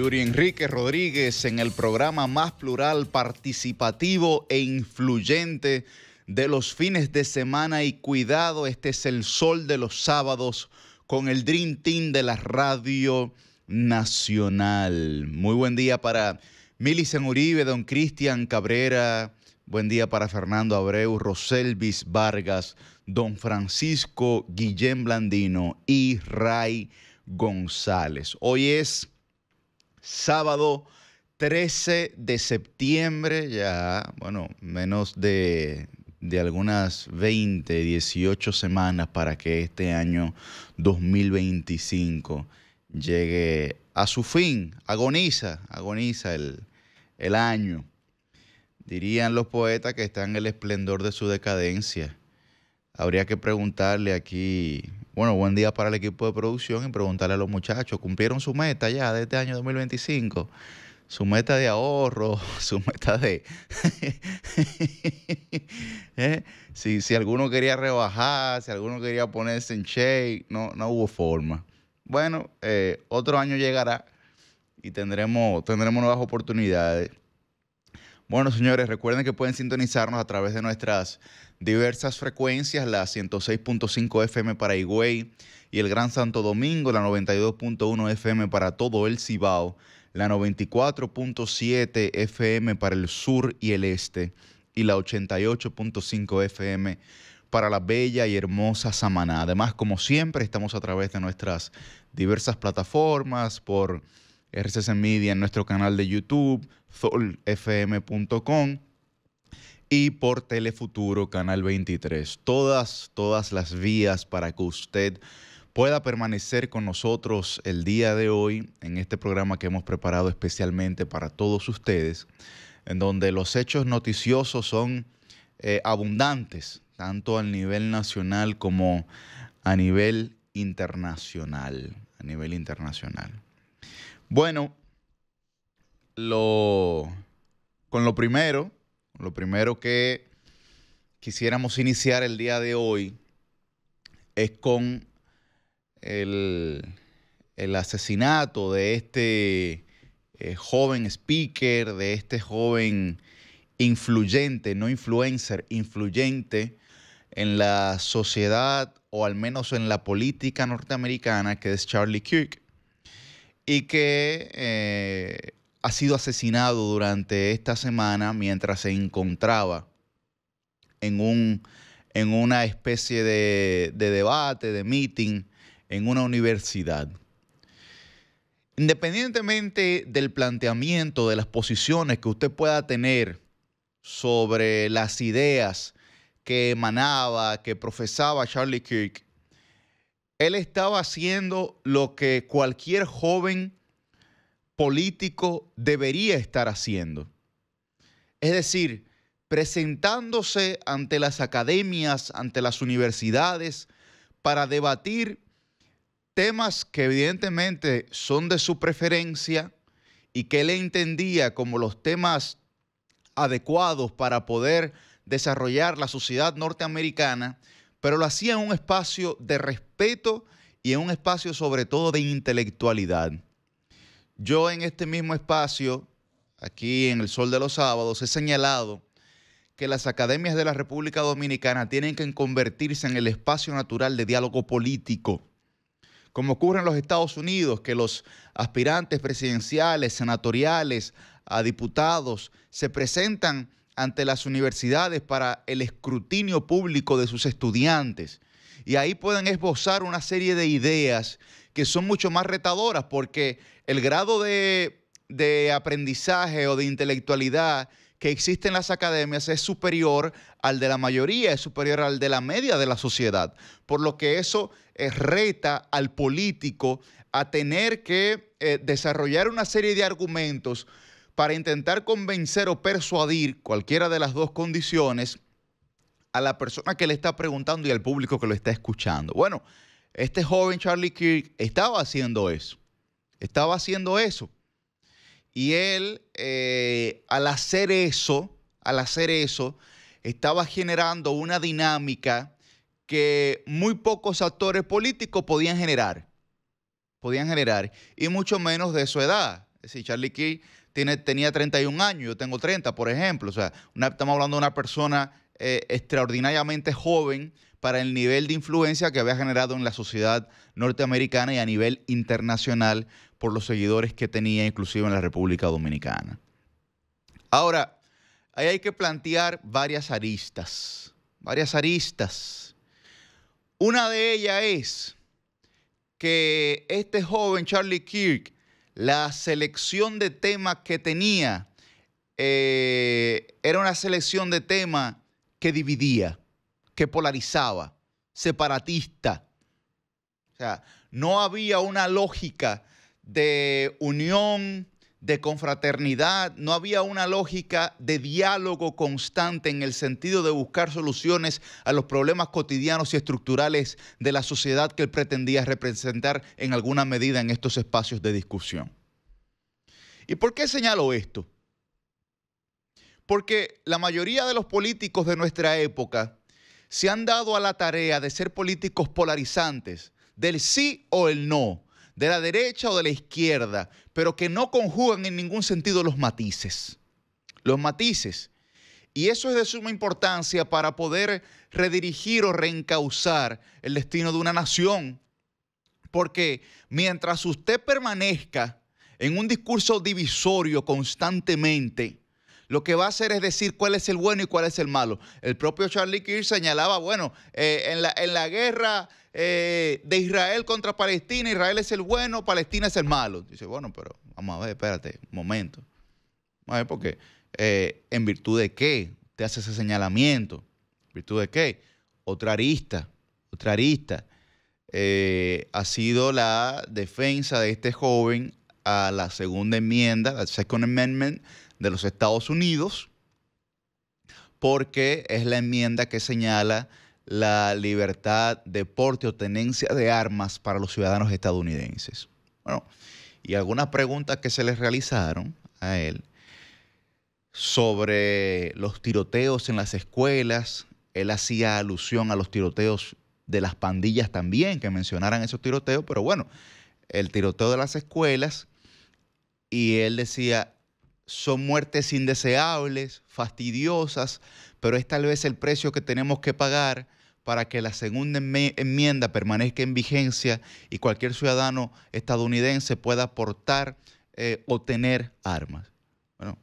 Yuri Enrique Rodríguez en el programa más plural, participativo e influyente de los fines de semana. Y cuidado, este es el sol de los sábados con el Dream Team de la Radio Nacional. Muy buen día para Milicen Uribe, don Cristian Cabrera. Buen día para Fernando Abreu, Roselvis Vargas, don Francisco Guillén Blandino y Ray González. Hoy es sábado 13 de septiembre, ya, bueno, menos de algunas 20, 18 semanas para que este año 2025 llegue a su fin. Agoniza el año. Dirían los poetas que está en el esplendor de su decadencia. Habría que preguntarle aquí, bueno, buen día para el equipo de producción y preguntarle a los muchachos, ¿cumplieron su meta ya de este año 2025? Su meta de ahorro, su meta de... Si alguno quería rebajar, si alguno quería ponerse en shape, no hubo forma. Bueno, otro año llegará y tendremos nuevas oportunidades. Bueno, señores, recuerden que pueden sintonizarnos a través de nuestras diversas frecuencias, la 106.5 FM para Higüey y el Gran Santo Domingo, la 92.1 FM para todo el Cibao, la 94.7 FM para el sur y el este y la 88.5 FM para la bella y hermosa Samaná. Además, como siempre, estamos a través de nuestras diversas plataformas, por RCC Media en nuestro canal de YouTube, solfm.com y por Telefuturo, Canal 23. Todas las vías para que usted pueda permanecer con nosotros el día de hoy en este programa que hemos preparado especialmente para todos ustedes, en donde los hechos noticiosos son abundantes, tanto a nivel nacional como a nivel internacional. Bueno, con lo primero que quisiéramos iniciar el día de hoy es con el asesinato de este joven speaker, de este joven influyente, no influencer, influyente en la sociedad o al menos en la política norteamericana, que es Charlie Kirk, y que ha sido asesinado durante esta semana mientras se encontraba en una especie de debate, de meeting en una universidad. Independientemente del planteamiento, de las posiciones que usted pueda tener sobre las ideas que emanaba, que profesaba Charlie Kirk, él estaba haciendo lo que cualquier joven político debería estar haciendo. Es decir, presentándose ante las academias, ante las universidades, para debatir temas que evidentemente son de su preferencia y que él entendía como los temas adecuados para poder desarrollar la sociedad norteamericana, pero lo hacía en un espacio de respeto y en un espacio sobre todo de intelectualidad. Yo en este mismo espacio, aquí en el Sol de los Sábados, he señalado que las academias de la República Dominicana tienen que convertirse en el espacio natural de diálogo político, como ocurre en los Estados Unidos, que los aspirantes presidenciales, senatoriales, a diputados, se presentan ante las universidades para el escrutinio público de sus estudiantes. Y ahí pueden esbozar una serie de ideas que son mucho más retadoras, porque el grado de aprendizaje o de intelectualidad que existe en las academias es superior al de la mayoría, es superior al de la media de la sociedad. Por lo que eso reta al político a tener que desarrollar una serie de argumentos para intentar convencer o persuadir, cualquiera de las dos condiciones, a la persona que le está preguntando y al público que lo está escuchando. Bueno, este joven Charlie Kirk estaba haciendo eso. Y él, al hacer eso, estaba generando una dinámica que muy pocos actores políticos podían generar, y mucho menos de su edad. Es decir, Charlie Kirk tenía 31 años, yo tengo 30, por ejemplo. O sea, estamos hablando de una persona extraordinariamente joven para el nivel de influencia que había generado en la sociedad norteamericana y a nivel internacional por los seguidores que tenía, inclusive en la República Dominicana. Ahora, ahí hay que plantear varias aristas. Una de ellas es que este joven Charlie Kirk, la selección de temas que tenía, era una selección de temas que dividía, que polarizaba, separatista. O sea, no había una lógica de unión, de confraternidad, no había una lógica de diálogo constante en el sentido de buscar soluciones a los problemas cotidianos y estructurales de la sociedad que él pretendía representar en alguna medida en estos espacios de discusión. ¿Y por qué señalo esto? Porque la mayoría de los políticos de nuestra época se han dado a la tarea de ser políticos polarizantes, del sí o el no, de la derecha o de la izquierda, pero que no conjugan en ningún sentido los matices. Los matices. Y eso es de suma importancia para poder redirigir o reencauzar el destino de una nación. Porque mientras usted permanezca en un discurso divisorio constantemente, lo que va a hacer es decir cuál es el bueno y cuál es el malo. El propio Charlie Kirk señalaba, bueno, en la guerra de Israel contra Palestina, Israel es el bueno, Palestina es el malo. Dice, bueno, pero vamos a ver, espérate, un momento. Vamos a ver, porque ¿en virtud de qué te hace ese señalamiento? ¿En virtud de qué? Otra arista ha sido la defensa de este joven a la segunda enmienda, la Second Amendment de los Estados Unidos, porque es la enmienda que señala la libertad de porte o tenencia de armas para los ciudadanos estadounidenses. Bueno, y algunas preguntas que se les realizaron a él sobre los tiroteos en las escuelas. Él hacía alusión a los tiroteos de las pandillas también, que mencionaran esos tiroteos, pero bueno, el tiroteo de las escuelas, y él decía, son muertes indeseables, fastidiosas, pero es tal vez el precio que tenemos que pagar para que la segunda enmienda permanezca en vigencia y cualquier ciudadano estadounidense pueda portar o tener armas. Bueno,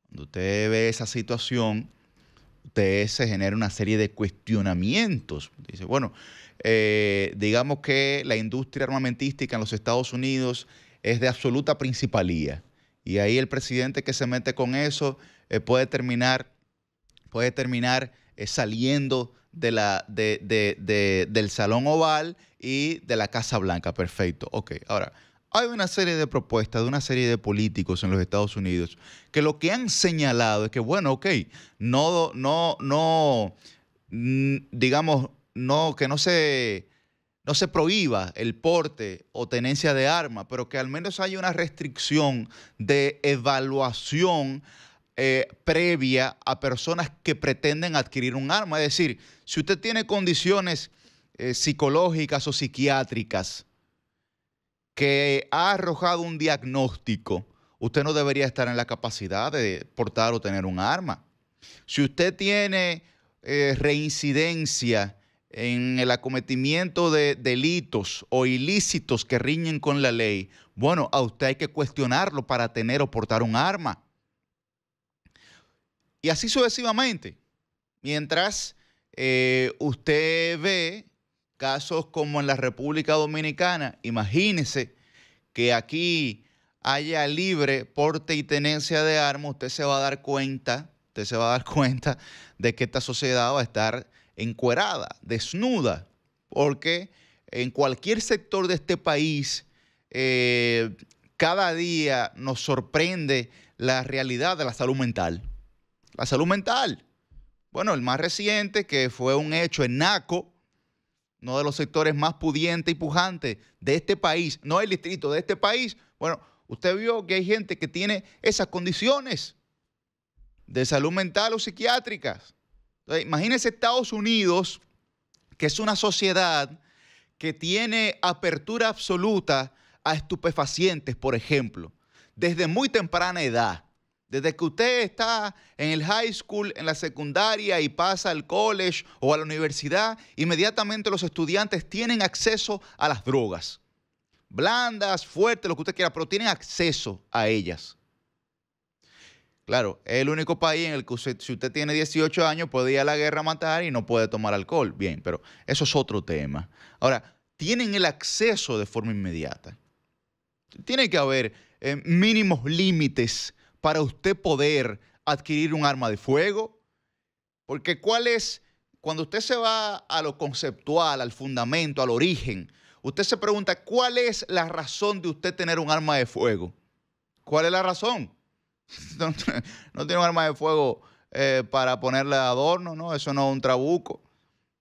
cuando usted ve esa situación, usted se genera una serie de cuestionamientos. Dice, bueno, digamos que la industria armamentística en los Estados Unidos es de absoluta principalía. Y ahí el presidente que se mete con eso puede terminar saliendo del Salón Oval y de la Casa Blanca. Perfecto. Ok, ahora, hay una serie de propuestas de una serie de políticos en los Estados Unidos que lo que han señalado es que, bueno, ok, digamos, que no se prohíba el porte o tenencia de armas, pero que al menos haya una restricción de evaluación previa a personas que pretenden adquirir un arma. Es decir, si usted tiene condiciones psicológicas o psiquiátricas que ha arrojado un diagnóstico, usted no debería estar en la capacidad de portar o tener un arma. Si usted tiene reincidencia en el acometimiento de delitos o ilícitos que riñen con la ley, bueno, a usted hay que cuestionarlo para tener o portar un arma. Y así sucesivamente. Mientras usted ve casos como en la República Dominicana, imagínese que aquí haya libre porte y tenencia de armas, usted se va a dar cuenta de que esta sociedad va a estar encuerada, desnuda, porque en cualquier sector de este país cada día nos sorprende la realidad de la salud mental. La salud mental. Bueno, el más reciente, que fue un hecho en Naco, uno de los sectores más pudientes y pujantes de este país, no el distrito, de este país. Bueno, usted vio que hay gente que tiene esas condiciones de salud mental o psiquiátricas. Entonces, imagínese Estados Unidos, que es una sociedad que tiene apertura absoluta a estupefacientes, por ejemplo. desde muy temprana edad. Desde que usted está en el high school, en la secundaria y pasa al college o a la universidad, inmediatamente los estudiantes tienen acceso a las drogas. Blandas, fuertes, lo que usted quiera, pero tienen acceso a ellas. Claro, es el único país en el que si usted tiene 18 años puede ir a la guerra a matar y no puede tomar alcohol. Bien, pero eso es otro tema. Ahora, tienen el acceso de forma inmediata. Tiene que haber mínimos límites para usted poder adquirir un arma de fuego. Porque cuando usted se va a lo conceptual, al fundamento, al origen, usted se pregunta, ¿cuál es la razón de usted tener un arma de fuego? ¿Cuál es la razón? No tiene un arma de fuego para ponerle adorno, ¿no? Eso no es un trabuco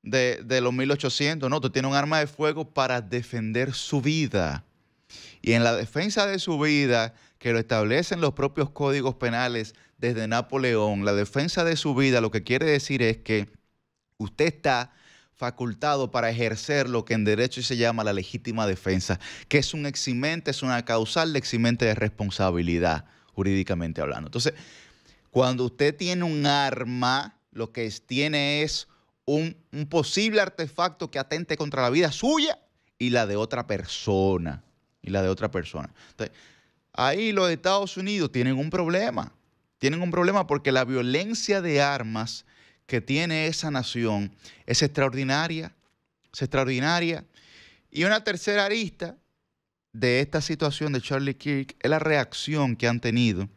de los 1800, no. Usted tiene un arma de fuego para defender su vida. Y en la defensa de su vida, que lo establecen los propios códigos penales desde Napoleón, la defensa de su vida lo que quiere decir es que usted está facultado para ejercer lo que en derecho se llama la legítima defensa, que es un eximente, es una causal de eximente de responsabilidad, jurídicamente hablando. Entonces, cuando usted tiene un arma, lo que tiene es un posible artefacto que atente contra la vida suya y la de otra persona. Entonces, ahí los Estados Unidos tienen un problema. Tienen un problema porque la violencia de armas que tiene esa nación es extraordinaria. Es extraordinaria. Y una tercera arista de esta situación de Charlie Kirk es la reacción que han tenido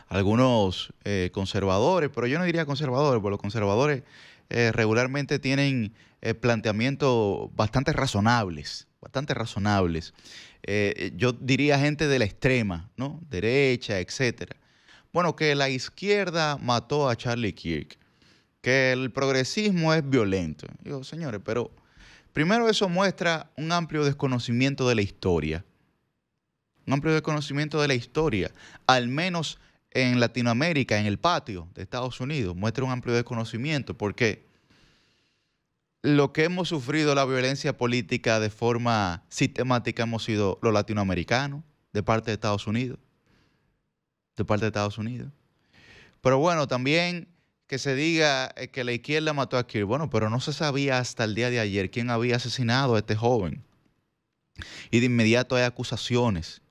algunos conservadores, pero yo no diría conservadores, porque los conservadores regularmente tienen planteamientos bastante razonables. Yo diría gente de la extrema, ¿no? Derecha, etcétera. Bueno, que la izquierda mató a Charlie Kirk, que el progresismo es violento. Digo, señores, pero primero eso muestra un amplio desconocimiento de la historia. Un amplio desconocimiento de la historia, al menos en Latinoamérica, en el patio de Estados Unidos, muestra un amplio desconocimiento, porque lo que hemos sufrido la violencia política de forma sistemática hemos sido los latinoamericanos, de parte de Estados Unidos. Pero bueno, también que se diga que la izquierda mató a Kirk. Bueno, pero no se sabía hasta el día de ayer quién había asesinado a este joven. Y de inmediato hay acusaciones.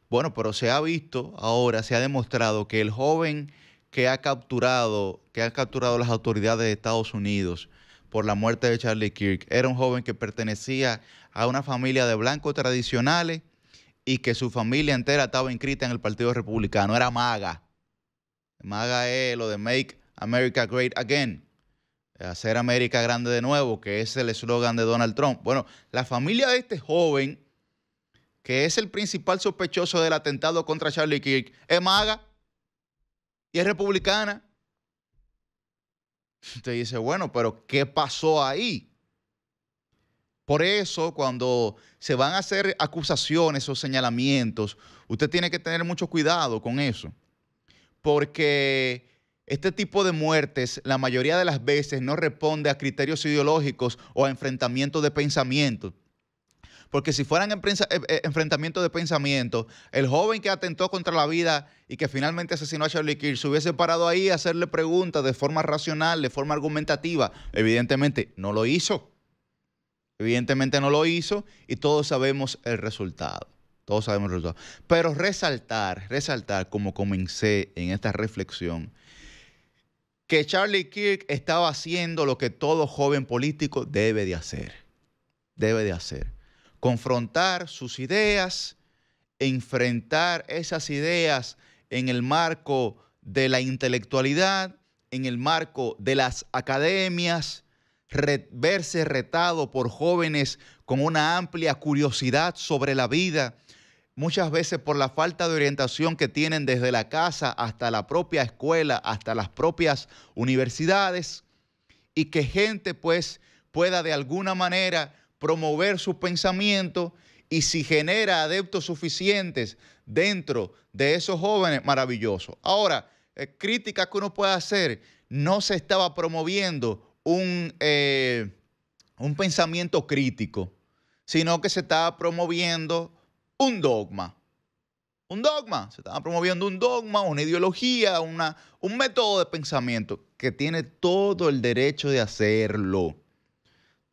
Bueno, pero se ha visto ahora, se ha demostrado que el joven que ha capturado las autoridades de Estados Unidos por la muerte de Charlie Kirk era un joven que pertenecía a una familia de blancos tradicionales y que su familia entera estaba inscrita en el Partido Republicano. Era MAGA. MAGA es lo de Make America Great Again. Hacer América grande de nuevo, que es el eslogan de Donald Trump. Bueno, la familia de este joven, que es el principal sospechoso del atentado contra Charlie Kirk, es MAGA y es republicana. Usted dice, bueno, pero ¿qué pasó ahí? Por eso, cuando se van a hacer acusaciones o señalamientos, usted tiene que tener mucho cuidado con eso. Porque este tipo de muertes, la mayoría de las veces, no responde a criterios ideológicos o a enfrentamientos de pensamiento. Porque si fueran enfrentamientos de pensamiento, el joven que atentó contra la vida y que finalmente asesinó a Charlie Kirk se hubiese parado ahí a hacerle preguntas de forma racional, de forma argumentativa. Evidentemente no lo hizo. Y todos sabemos el resultado. Pero resaltar como comencé en esta reflexión, que Charlie Kirk estaba haciendo lo que todo joven político debe de hacer. Confrontar sus ideas, enfrentar esas ideas en el marco de la intelectualidad, en el marco de las academias, verse retado por jóvenes con una amplia curiosidad sobre la vida, muchas veces por la falta de orientación que tienen desde la casa hasta la propia escuela, hasta las propias universidades, y que gente pues pueda de alguna manera promover su pensamiento, y si genera adeptos suficientes dentro de esos jóvenes, maravilloso. Ahora, crítica que uno puede hacer, no se estaba promoviendo un pensamiento crítico, sino que se estaba promoviendo un dogma. un dogma, se estaba promoviendo un dogma, una ideología, un método de pensamiento que tiene todo el derecho de hacerlo.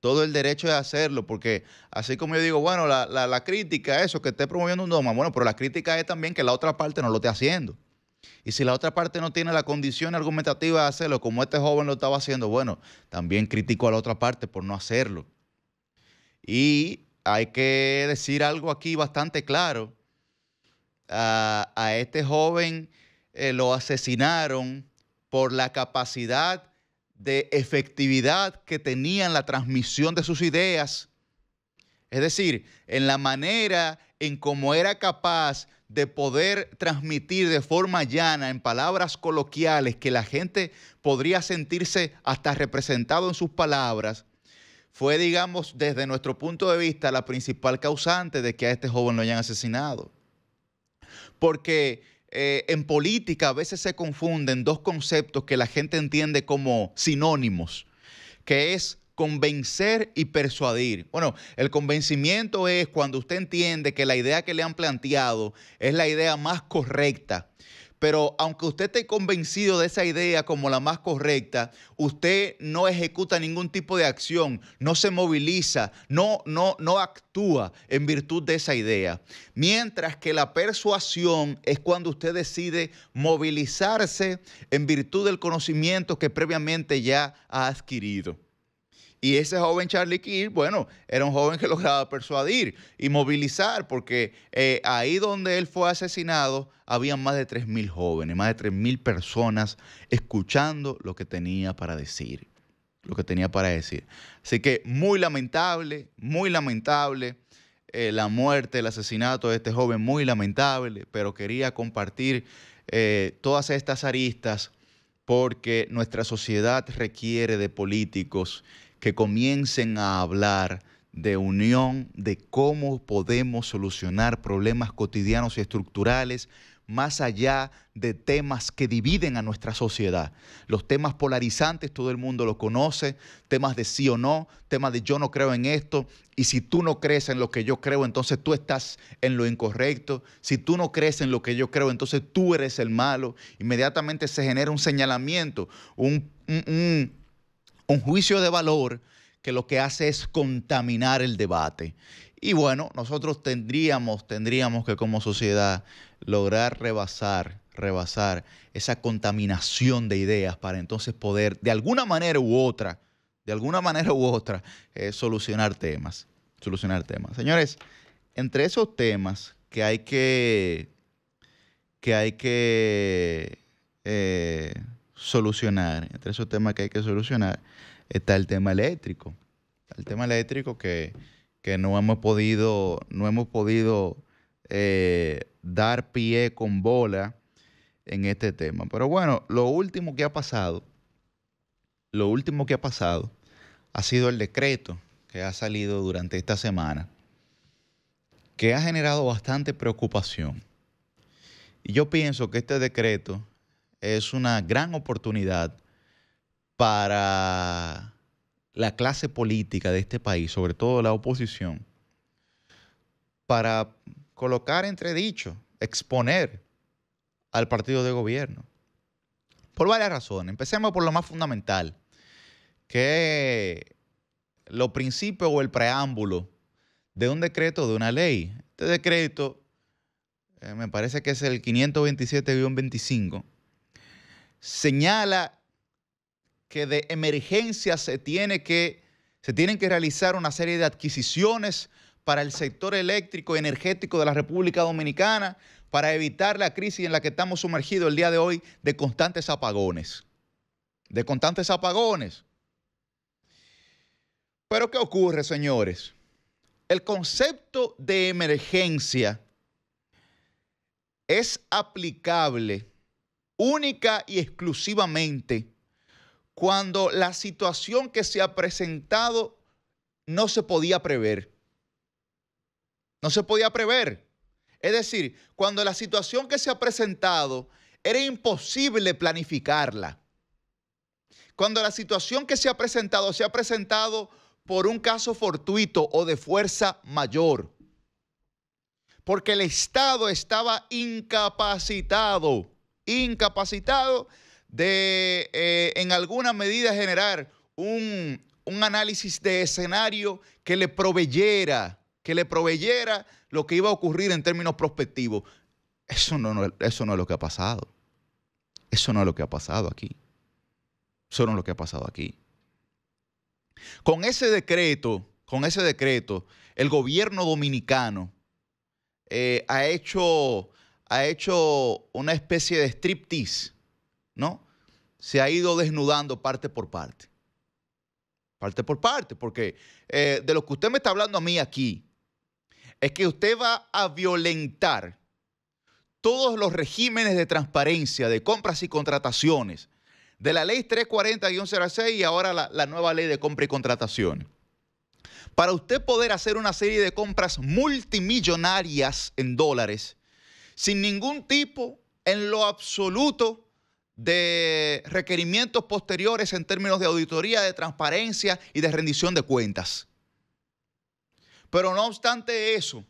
Todo el derecho de hacerlo, porque así como yo digo, bueno, la crítica, eso, que esté promoviendo un dogma, bueno, pero la crítica es también que la otra parte no lo esté haciendo. Y si la otra parte no tiene la condición argumentativa de hacerlo, como este joven lo estaba haciendo, bueno, también critico a la otra parte por no hacerlo. Y hay que decir algo aquí bastante claro. A este joven lo asesinaron por la capacidad de efectividad que tenía en la transmisión de sus ideas. Es decir, en la manera en cómo era capaz de poder transmitir de forma llana, en palabras coloquiales, que la gente podría sentirse hasta representado en sus palabras, fue, digamos, desde nuestro punto de vista, la principal causante de que a este joven lo hayan asesinado. Porque en política a veces se confunden dos conceptos que la gente entiende como sinónimos, que es convencer y persuadir. Bueno, el convencimiento es cuando usted entiende que la idea que le han planteado es la idea más correcta. Pero aunque usted esté convencido de esa idea como la más correcta, usted no ejecuta ningún tipo de acción, no se moviliza, no actúa en virtud de esa idea. Mientras que la persuasión es cuando usted decide movilizarse en virtud del conocimiento que previamente ya ha adquirido. Y ese joven Charlie Kirk, bueno, era un joven que lograba persuadir y movilizar, porque ahí donde él fue asesinado, había más de 3.000 jóvenes, más de 3.000 personas escuchando lo que tenía para decir, Así que muy lamentable la muerte, el asesinato de este joven, muy lamentable, pero quería compartir todas estas aristas porque nuestra sociedad requiere de políticos que comiencen a hablar de unión, de cómo podemos solucionar problemas cotidianos y estructurales más allá de temas que dividen a nuestra sociedad. Los temas polarizantes todo el mundo lo conoce, temas de sí o no, temas de yo no creo en esto, y si tú no crees en lo que yo creo, entonces tú estás en lo incorrecto. Si tú no crees en lo que yo creo, entonces tú eres el malo. Inmediatamente se genera un señalamiento, un juicio de valor que lo que hace es contaminar el debate. Y bueno, nosotros tendríamos que como sociedad lograr rebasar esa contaminación de ideas para entonces poder de alguna manera u otra, solucionar temas. Señores, entre esos temas que hay que solucionar, está el tema eléctrico. Que no hemos podido dar pie con bola en este tema. Pero bueno, lo último que ha pasado ha sido el decreto que ha salido durante esta semana, que ha generado bastante preocupación. Y yo pienso que este decreto es una gran oportunidad para la clase política de este país, sobre todo la oposición, para colocar entredicho, exponer al partido de gobierno. Por varias razones. Empecemos por lo más fundamental, que es los principios o el preámbulo de un decreto, de una ley. Este decreto, me parece que es el 527-25, señala que de emergencia se tienen que realizar una serie de adquisiciones para el sector eléctrico y energético de la República Dominicana para evitar la crisis en la que estamos sumergidos el día de hoy de constantes apagones. Pero ¿qué ocurre, señores? El concepto de emergencia es aplicable única y exclusivamente cuando la situación que se ha presentado no se podía prever. Es decir, cuando la situación que se ha presentado era imposible planificarla. Cuando la situación que se ha presentado por un caso fortuito o de fuerza mayor. porque el Estado estaba incapacitado de en alguna medida generar un análisis de escenario que le proveyera lo que iba a ocurrir en términos prospectivos. Eso no es lo que ha pasado. Eso no es lo que ha pasado aquí. Eso no es lo que ha pasado aquí. Con ese decreto, el gobierno dominicano ha hecho una especie de striptease, ¿no? Se ha ido desnudando parte por parte. Parte por parte, porque de lo que usted me está hablando a mí aquí es que usted va a violentar todos los regímenes de transparencia, de compras y contrataciones, de la ley 340-06 y ahora la nueva ley de compra y contrataciones. Para usted poder hacer una serie de compras multimillonarias en dólares, sin ningún tipo, en lo absoluto, de requerimientos posteriores en términos de auditoría, de transparencia y de rendición de cuentas. Pero no obstante eso,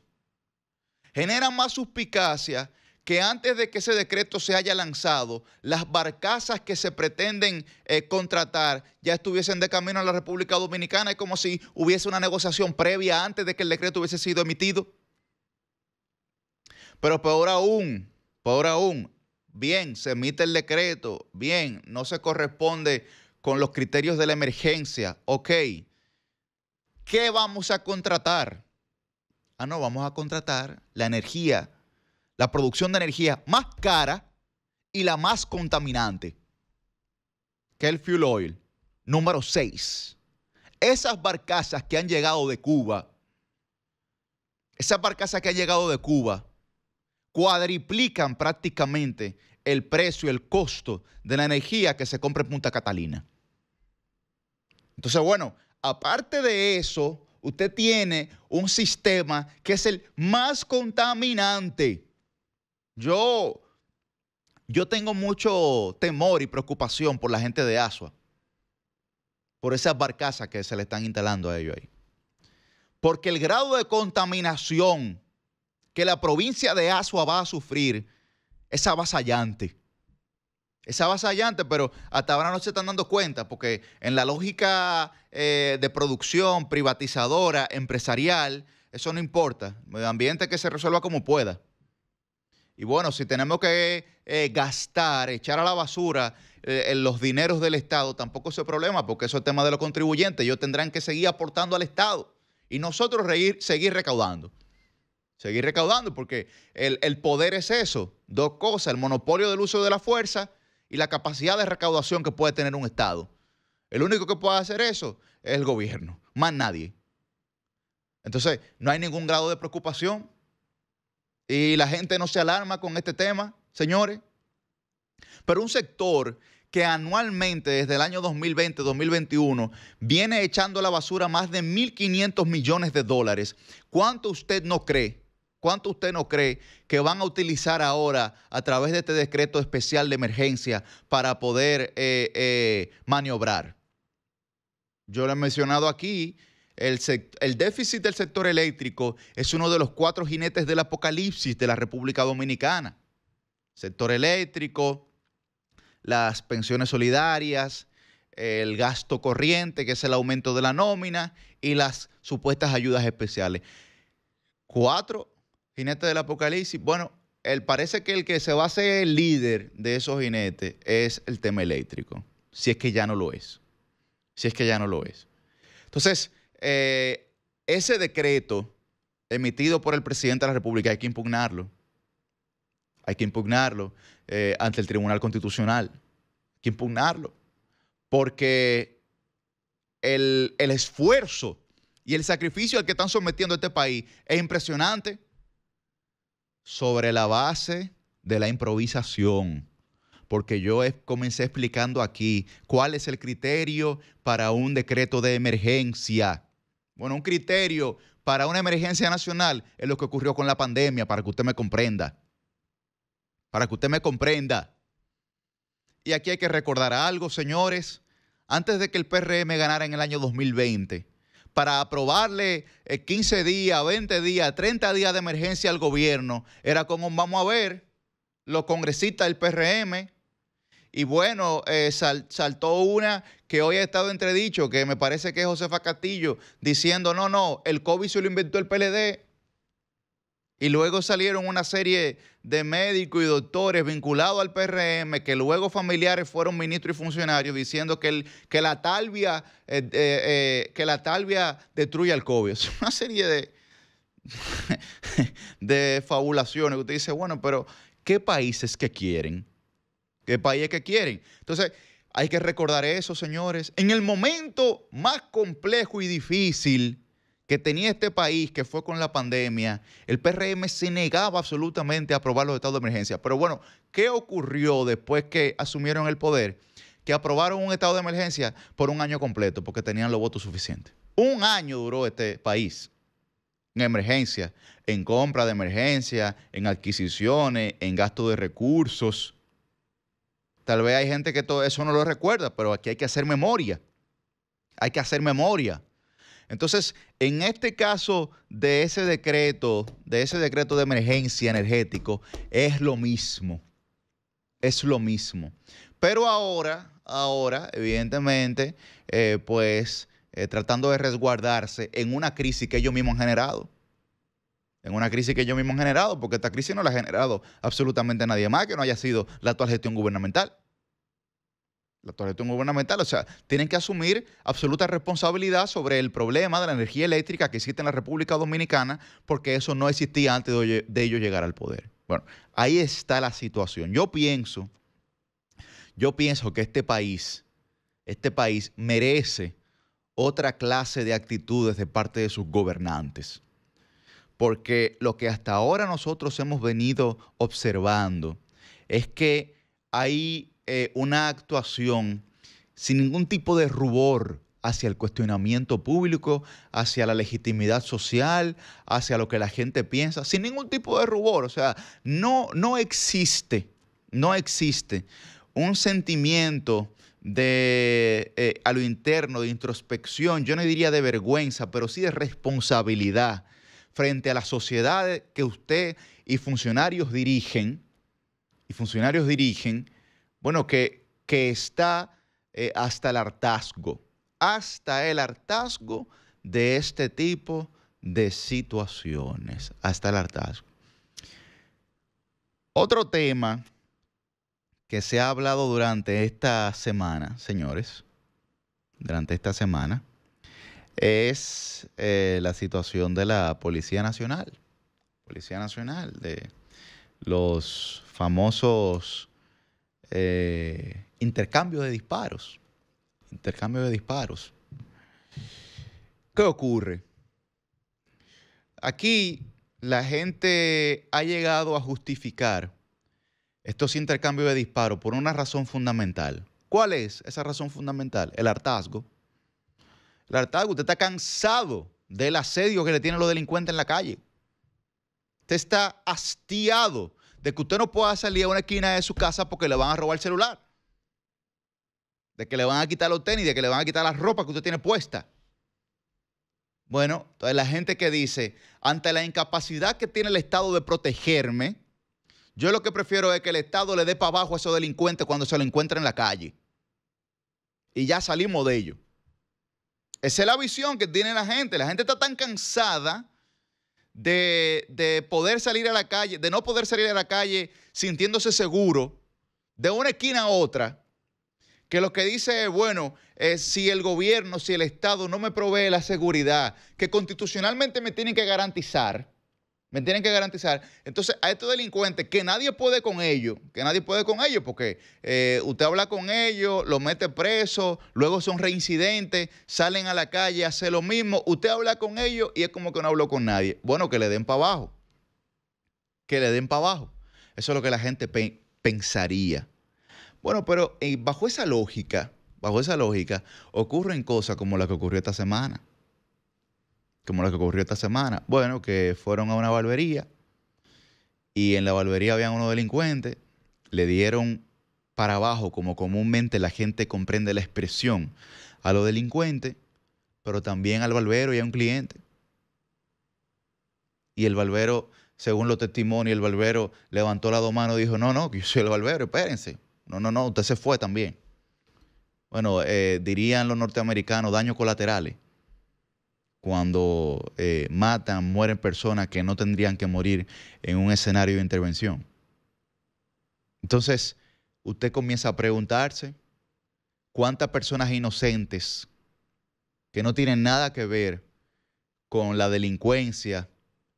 genera más suspicacia que antes de que ese decreto se haya lanzado, las barcazas que se pretenden contratar ya estuviesen de camino a la República Dominicana. Es como si hubiese una negociación previa antes de que el decreto hubiese sido emitido. Pero peor aún, bien, se emite el decreto, bien, no se corresponde con los criterios de la emergencia, ok. ¿Qué vamos a contratar? No, vamos a contratar la energía, la producción de energía más cara y la más contaminante, que es el fuel oil. Número 6. Esas barcazas que han llegado de Cuba, cuadriplican prácticamente el precio, el costo de la energía que se compra en Punta Catalina. Entonces, bueno, aparte de eso, usted tiene un sistema que es el más contaminante. Yo tengo mucho temor y preocupación por la gente de Asua, por esas barcazas que se le están instalando a ellos ahí. Porque el grado de contaminación que la provincia de Asua va a sufrir es avasallante. Es avasallante, pero hasta ahora no se están dando cuenta, porque en la lógica de producción, privatizadora, empresarial, eso no importa. El medio ambiente que se resuelva como pueda. Y bueno, si tenemos que gastar, echar a la basura los dineros del Estado, tampoco es el problema, porque eso es tema de los contribuyentes. Ellos tendrán que seguir aportando al Estado y nosotros seguir recaudando. Seguir recaudando, porque el poder es eso. Dos cosas: el monopolio del uso de la fuerza y la capacidad de recaudación que puede tener un Estado. El único que puede hacer eso es el gobierno, más nadie. Entonces, no hay ningún grado de preocupación y la gente no se alarma con este tema, señores. Pero un sector que anualmente desde el año 2020-2021 viene echando a la basura más de 1.500 millones de dólares. ¿Cuánto usted no cree que van a utilizar ahora a través de este decreto especial de emergencia para poder maniobrar? Yo lo he mencionado aquí, el déficit del sector eléctrico es uno de los 4 jinetes del apocalipsis de la República Dominicana. Sector eléctrico, las pensiones solidarias, el gasto corriente, que es el aumento de la nómina, y las supuestas ayudas especiales. 4 jinetes del apocalipsis. Bueno, parece que el que se va a hacer el líder de esos jinetes es el tema eléctrico, si es que ya no lo es. Entonces, ese decreto emitido por el presidente de la República hay que impugnarlo. Ante el Tribunal Constitucional. Hay que impugnarlo. Porque el esfuerzo y el sacrificio al que están sometiendo a este país es impresionante, sobre la base de la improvisación. Porque yo comencé explicando aquí cuál es el criterio para un decreto de emergencia. Bueno, un criterio para una emergencia nacional es lo que ocurrió con la pandemia, para que usted me comprenda. Y aquí hay que recordar algo, señores. Antes de que el PRM ganara en el año 2020, para aprobarle 15 días, 20 días, 30 días de emergencia al gobierno, era como vamos a ver los congresistas del PRM. Y bueno, saltó una que hoy ha estado entredicho, que me parece que es Josefa Castillo, diciendo, no, el COVID se lo inventó el PLD. Y luego salieron una serie de médicos y doctores vinculados al PRM, que luego familiares fueron ministros y funcionarios, diciendo que la talvia destruye al COVID. Es una serie de fabulaciones. Usted dice, bueno, pero ¿qué países que quieren? ¿Qué países que quieren? Entonces, hay que recordar eso, señores. En el momento más complejo y difícil que tenía este país, que fue con la pandemia, el PRM se negaba absolutamente a aprobar los estados de emergencia. Pero bueno, ¿qué ocurrió después que asumieron el poder? Que aprobaron un estado de emergencia por un año completo, porque tenían los votos suficientes. Un año duró este país en emergencia, en compra de emergencia, en adquisiciones, en gasto de recursos. Tal vez hay gente que todo eso no lo recuerda, pero aquí hay que hacer memoria. Hay que hacer memoria. Entonces, en este caso de ese decreto de emergencia energético, es lo mismo. Es lo mismo. Pero ahora, evidentemente, tratando de resguardarse en una crisis que ellos mismos han generado. En una crisis que ellos mismos han generado, porque esta crisis no la ha generado absolutamente nadie más que no haya sido la actual gestión gubernamental. La actual gestión gubernamental, o sea, tienen que asumir absoluta responsabilidad sobre el problema de la energía eléctrica que existe en la República Dominicana, porque eso no existía antes de ellos llegar al poder. Bueno, ahí está la situación. Yo pienso que este país merece otra clase de actitudes de parte de sus gobernantes. Porque lo que hasta ahora nosotros hemos venido observando es que hay una actuación sin ningún tipo de rubor hacia el cuestionamiento público, hacia la legitimidad social, hacia lo que la gente piensa, sin ningún tipo de rubor. O sea, no existe un sentimiento a lo interno, de introspección, yo no diría de vergüenza, pero sí de responsabilidad frente a la sociedad que usted y funcionarios dirigen, bueno, que está hasta el hartazgo de este tipo de situaciones, hasta el hartazgo. Otro tema que se ha hablado durante esta semana, señores, es la situación de la Policía Nacional, de los famosos intercambio de disparos. ¿Qué ocurre? Aquí la gente ha llegado a justificar estos intercambios de disparos por una razón fundamental. ¿Cuál es esa razón fundamental? El hartazgo. El hartazgo. Usted está cansado del asedio que le tienen los delincuentes en la calle. Usted está hastiado de que usted no pueda salir a una esquina de su casa porque le van a robar el celular, de que le van a quitar los tenis, de que le van a quitar la ropa que usted tiene puesta. Bueno, entonces la gente que dice, ante la incapacidad que tiene el Estado de protegerme, yo lo que prefiero es que el Estado le dé para abajo a esos delincuentes cuando se lo encuentren en la calle. Y ya salimos de ello. Esa es la visión que tiene la gente. La gente está tan cansada de poder salir a la calle, de no poder salir a la calle sintiéndose seguro de una esquina a otra, que lo que dice es, bueno, si el gobierno, si el Estado no me provee la seguridad que constitucionalmente me tienen que garantizar, entonces a estos delincuentes que nadie puede con ellos, porque usted habla con ellos, los mete presos, luego son reincidentes, salen a la calle, hacen lo mismo, usted habla con ellos y es como que no habló con nadie. Bueno, que le den para abajo. Eso es lo que la gente pensaría. Bueno, pero bajo esa lógica, ocurren cosas como la que ocurrió esta semana. Bueno, que fueron a una barbería y en la barbería habían unos delincuentes, le dieron para abajo, como comúnmente la gente comprende la expresión, a los delincuentes, pero también al barbero y a un cliente. Y el barbero, según los testimonios, el barbero levantó las dos manos y dijo, no, que yo soy el barbero, espérense. No, usted se fue también. Bueno, dirían los norteamericanos, daños colaterales. Cuando matan, mueren personas que no tendrían que morir en un escenario de intervención. Entonces, usted comienza a preguntarse cuántas personas inocentes que no tienen nada que ver con la delincuencia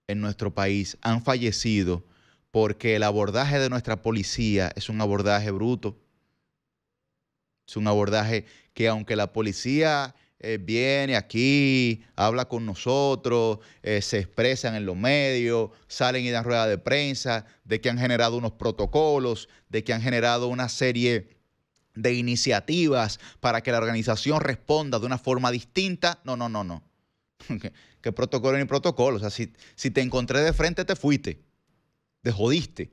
en nuestro país han fallecido porque el abordaje de nuestra policía es un abordaje bruto. Es un abordaje que aunque la policía viene aquí, habla con nosotros, se expresan en los medios, salen y dan ruedas de prensa, de que han generado unos protocolos, de que han generado una serie de iniciativas para que la organización responda de una forma distinta. No. ¿Qué protocolo ni protocolo? O sea, si te encontré de frente, te fuiste, te jodiste.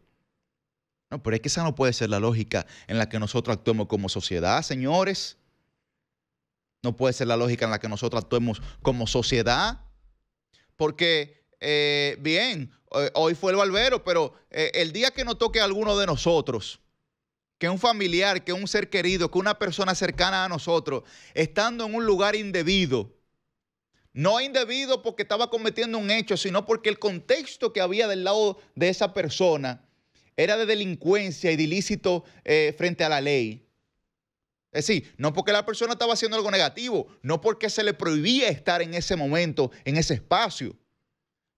No, pero es que esa no puede ser la lógica en la que nosotros actuemos como sociedad, señores. No puede ser la lógica en la que nosotros actuemos como sociedad. Porque, hoy fue el barbero, pero el día que nos toque a alguno de nosotros, que un familiar, que un ser querido, que una persona cercana a nosotros, estando en un lugar indebido, no indebido porque estaba cometiendo un hecho, sino porque el contexto que había del lado de esa persona era de delincuencia y de ilícito frente a la ley. Es decir, no porque la persona estaba haciendo algo negativo, no porque se le prohibía estar en ese momento, en ese espacio.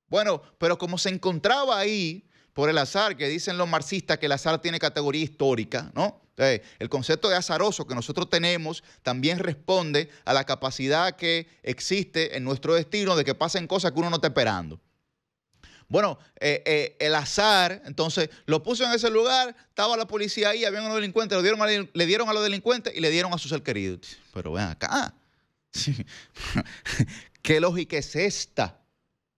Bueno, pero como se encontraba ahí por el azar, que dicen los marxistas que el azar tiene categoría histórica, ¿no? El concepto de azaroso que nosotros tenemos también responde a la capacidad que existe en nuestro destino de que pasen cosas que uno no está esperando. Bueno, el azar, entonces, lo puso en ese lugar, estaba la policía ahí, había unos delincuentes, le dieron a los delincuentes y le dieron a su ser querido. Pero ven acá, ¿qué lógica es esta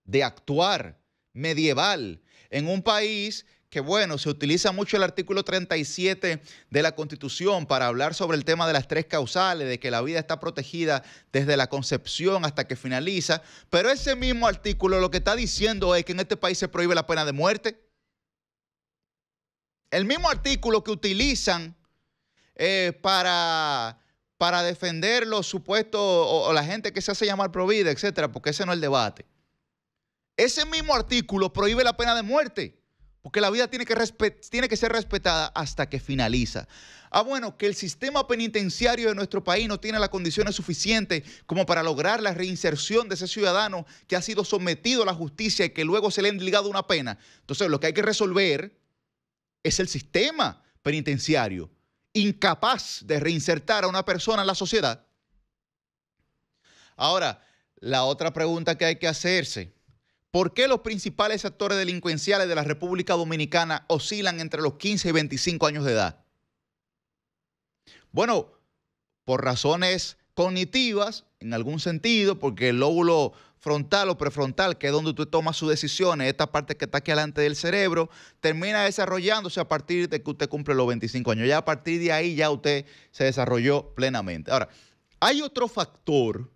de actuar medieval en un país que, bueno, se utiliza mucho el artículo 37 de la Constitución para hablar sobre el tema de las tres causales, de que la vida está protegida desde la concepción hasta que finaliza, pero ese mismo artículo lo que está diciendo es que en este país se prohíbe la pena de muerte? El mismo artículo que utilizan para defender los supuestos o la gente que se hace llamar provida, etcétera, porque ese no es el debate. Ese mismo artículo prohíbe la pena de muerte, porque la vida tiene que ser respetada hasta que finaliza. Bueno, que el sistema penitenciario de nuestro país no tiene las condiciones suficientes como para lograr la reinserción de ese ciudadano que ha sido sometido a la justicia y que luego se le ha ligado una pena. Entonces, lo que hay que resolver es el sistema penitenciario, incapaz de reinsertar a una persona en la sociedad. Ahora, la otra pregunta que hay que hacerse: ¿por qué los principales actores delincuenciales de la República Dominicana oscilan entre los 15 y 25 años de edad? Bueno, por razones cognitivas, en algún sentido, porque el lóbulo frontal o prefrontal, que es donde usted toma sus decisiones, esta parte que está aquí delante del cerebro, termina desarrollándose a partir de que usted cumple los 25 años. Ya a partir de ahí ya usted se desarrolló plenamente. Ahora, hay otro factor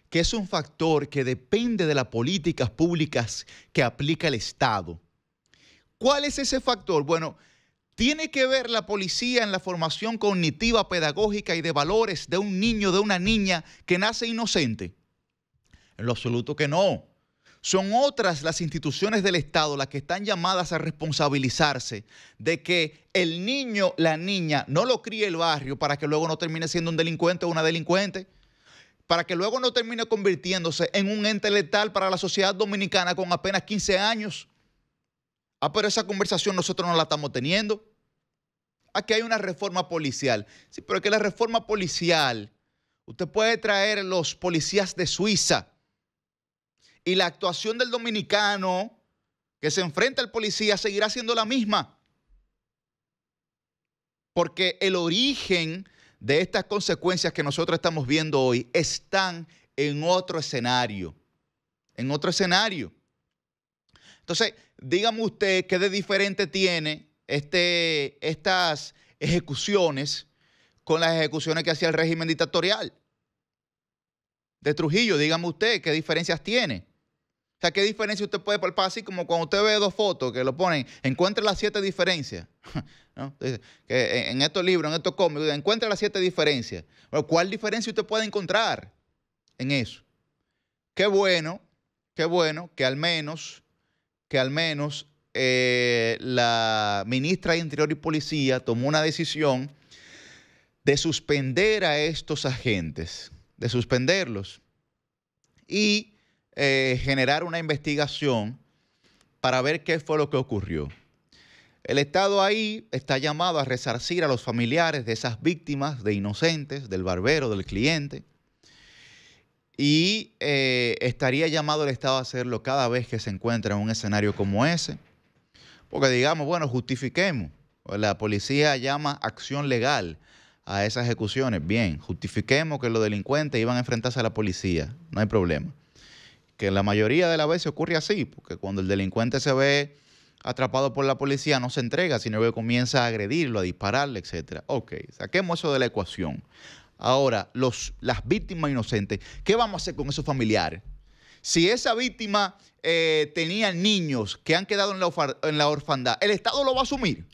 que es un factor que depende de las políticas públicas que aplica el Estado. ¿Cuál es ese factor? Bueno, ¿tiene que ver la policía en la formación cognitiva, pedagógica y de valores de un niño, de una niña que nace inocente? En lo absoluto que no. Son otras las instituciones del Estado las que están llamadas a responsabilizarse de que el niño, la niña, no lo críe el barrio para que luego no termine siendo un delincuente o una delincuente, para que luego no termine convirtiéndose en un ente letal para la sociedad dominicana con apenas 15 años. Pero esa conversación nosotros no la estamos teniendo. Aquí hay una reforma policial. Sí, pero es que la reforma policial, usted puede traer los policías de Suiza y la actuación del dominicano que se enfrenta al policía seguirá siendo la misma. Porque el origen de estas consecuencias que nosotros estamos viendo hoy están en otro escenario. En otro escenario. Entonces, dígame usted qué de diferente tiene estas ejecuciones con las ejecuciones que hacía el régimen dictatorial. de Trujillo. Dígame usted qué diferencias tiene. O sea, ¿qué diferencia usted puede palpar? Así como cuando usted ve dos fotos que lo ponen, encuentre las 7 diferencias. ¿No? Dice, que en estos libros, en estos cómics, encuentre las 7 diferencias. Bueno, ¿cuál diferencia usted puede encontrar en eso? Qué bueno que al menos la ministra de Interior y Policía tomó una decisión de suspender a estos agentes, de suspenderlos y generar una investigación para ver qué fue lo que ocurrió. El Estado ahí está llamado a resarcir a los familiares de esas víctimas, de inocentes, del barbero, del cliente, y estaría llamado el Estado a hacerlo cada vez que se encuentra en un escenario como ese, porque digamos, bueno, justifiquemos, la policía llama acción legal a esas ejecuciones, bien, justifiquemos que los delincuentes iban a enfrentarse a la policía, no hay problema. Que la mayoría de las veces ocurre así, porque cuando el delincuente se ve atrapado por la policía no se entrega, sino que comienza a agredirlo, a dispararle, etc. Ok, saquemos eso de la ecuación. Ahora, las víctimas inocentes, ¿qué vamos a hacer con esos familiares? Si esa víctima tenía niños que han quedado en la orfandad, ¿el Estado lo va a asumir?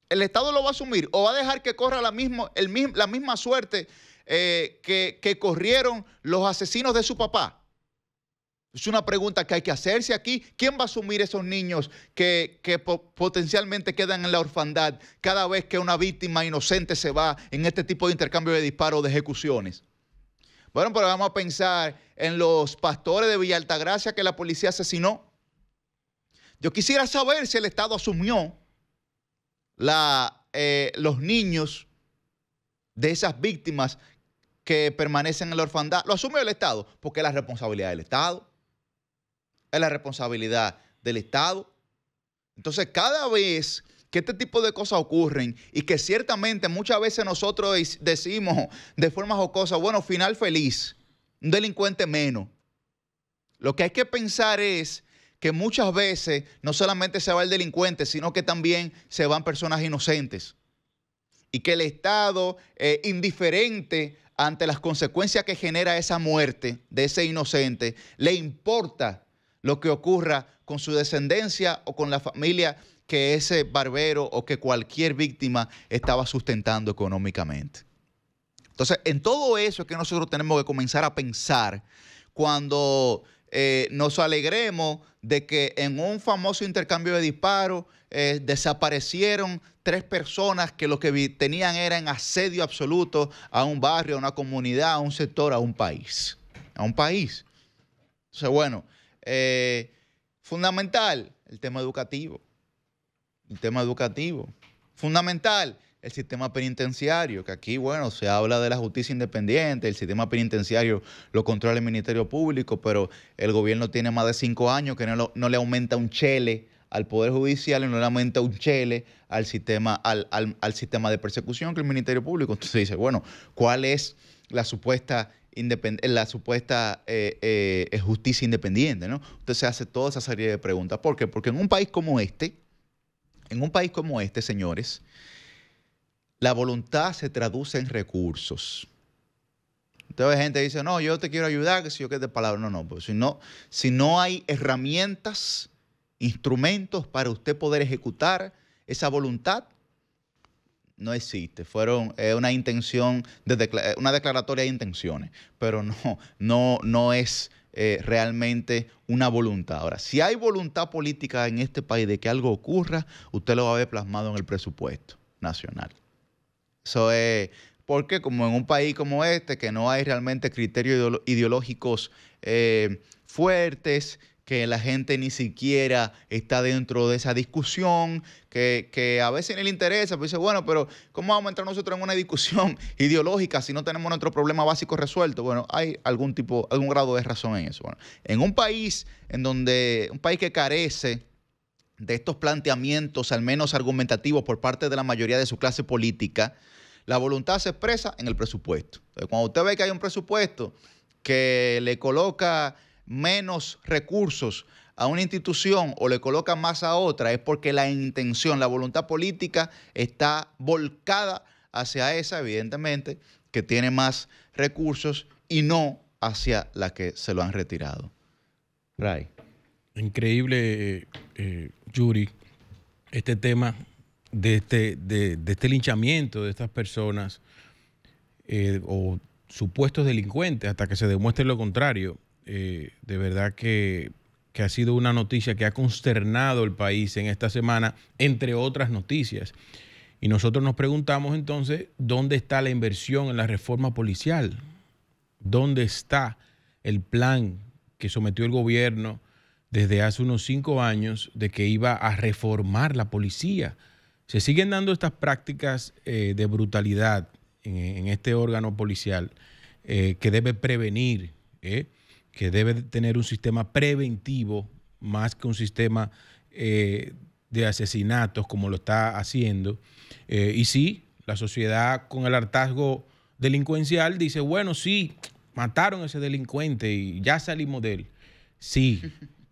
¿El Estado lo va a asumir o va a dejar que corra la misma suerte que corrieron los asesinos de su papá? Es una pregunta que hay que hacerse aquí. ¿Quién va a asumir esos niños que potencialmente quedan en la orfandad cada vez que una víctima inocente se va en este tipo de intercambio de disparos o de ejecuciones? Bueno, pero vamos a pensar en los pastores de Villa Altagracia que la policía asesinó. Yo quisiera saber si el Estado asumió los niños de esas víctimas que permanecen en la orfandad. ¿Lo asumió el Estado? Porque es la responsabilidad del Estado. Es la responsabilidad del Estado. Entonces, cada vez que este tipo de cosas ocurren y que ciertamente muchas veces nosotros decimos de forma jocosa, bueno, final feliz, un delincuente menos. Lo que hay que pensar es que muchas veces no solamente se va el delincuente, sino que también se van personas inocentes. Y que el Estado, indiferente ante las consecuencias que genera esa muerte de ese inocente, le importa lo que ocurra con su descendencia o con la familia que ese barbero o que cualquier víctima estaba sustentando económicamente. Entonces, en todo eso es que nosotros tenemos que comenzar a pensar cuando nos alegremos de que en un famoso intercambio de disparos desaparecieron 3 personas que lo que tenían era en asedio absoluto a un barrio, a una comunidad, a un sector, a un país. A un país. Entonces, bueno, fundamental el tema educativo. El tema educativo. Fundamental el sistema penitenciario, que aquí, bueno, se habla de la justicia independiente, el sistema penitenciario lo controla el Ministerio Público, pero el gobierno tiene más de 5 años que no le aumenta un chele al Poder Judicial y no le aumenta un chele al sistema de persecución que el Ministerio Público. Entonces dice, bueno, ¿cuál es la supuesta justicia independiente, ¿no? Usted se hace toda esa serie de preguntas. ¿Por qué? Porque en un país como este, señores, la voluntad se traduce en recursos. Entonces gente dice, no, yo te quiero ayudar, que si yo qué te palabra. No, pues si no hay herramientas, instrumentos para usted poder ejecutar esa voluntad, no existe. Fueron una intención, una declaratoria de intenciones, pero no es realmente una voluntad. Ahora, si hay voluntad política en este país de que algo ocurra, usted lo va a ver plasmado en el presupuesto nacional. Eso es porque como en un país como este, que no hay realmente criterios ideológicos fuertes, que la gente ni siquiera está dentro de esa discusión, que a veces ni le interesa, pues dice, bueno, pero ¿cómo vamos a entrar nosotros en una discusión ideológica si no tenemos nuestro problema básico resuelto? Bueno, hay algún grado de razón en eso. Bueno, en un país que carece de estos planteamientos, al menos argumentativos, por parte de la mayoría de su clase política, la voluntad se expresa en el presupuesto. Entonces, cuando usted ve que hay un presupuesto que le coloca menos recursos a una institución o le coloca más a otra, es porque la intención, la voluntad política está volcada hacia esa, evidentemente, que tiene más recursos y no hacia la que se lo han retirado. Ray. Increíble, Yuri, este tema de este linchamiento de estas personas o supuestos delincuentes hasta que se demuestre lo contrario. De verdad que ha sido una noticia que ha consternado el país en esta semana, entre otras noticias. Y nosotros nos preguntamos entonces, ¿dónde está la inversión en la reforma policial? ¿Dónde está el plan que sometió el gobierno desde hace unos 5 años de que iba a reformar la policía? Se siguen dando estas prácticas de brutalidad en este órgano policial que debe prevenir, que debe tener un sistema preventivo más que un sistema de asesinatos como lo está haciendo. Y sí, la sociedad con el hartazgo delincuencial dice, bueno, sí, mataron a ese delincuente y ya salimos de él. Sí,